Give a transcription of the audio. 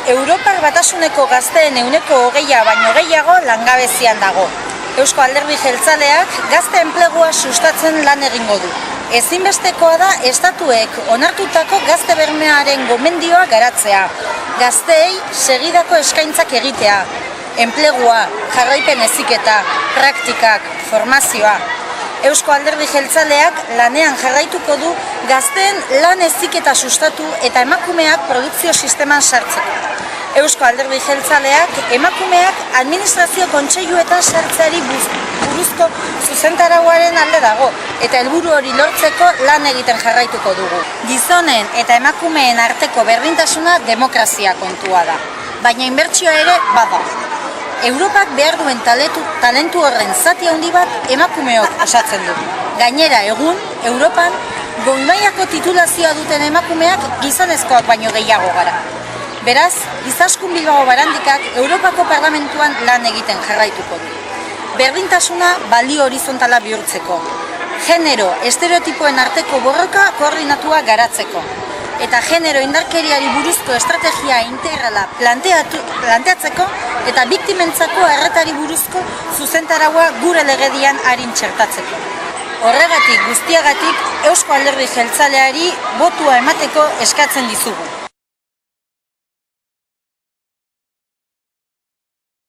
Europar Batasuneko gazteen 20% baino gehiago langabezian dago. Eusko Alderdi Jeltzaleak gazte enplegua sustatzen lan egingo du. Ezinbestekoa da estatuek onartutako gazte bermearen gomendioa garatzea, gazteei segidako eskaintzak egitea, enplegua, jarraipen heziketa, praktikak, formazioa. Eusko Alderdi Jeltzaleak lanean jarraituko du gazteen lan heziketa sustatu eta emakumeak produkzio sisteman sartzeko. Eusko Alderdi Jeltzaleak emakumeak administrazio kontseiluetan sartzeari buruzko zuzentarauaren alde dago eta helburu hori lortzeko lan egiten jarraituko dugu. Gizonen eta emakumeen arteko berdintasuna demokrazia kontua da, baina inbertsioa ere bada. Europak behar duen talentu horren zati handi bat emakumeok osatzen du. Gainera egun, Europan, goi-mailako titulazioa duten emakumeak gizonezkoak baino gehiago gara. Beraz, Izaskun Bilbao Barandikak Europako Parlamentuan lan egiten jarraituko du. Berdintasuna balio horizontala bihurtzeko. Genero estereotipoen arteko borroka koordinatua garatzeko. Eta genero indarkeriari buruzko estrategia integrala planteatzeko eta biktimentzako arretari buruzko zuzentaraua gure legedian arin txertatzeko. Horregatik guztiagatik Eusko Alderdi Jeltzaleari botua emateko eskatzen dizugu.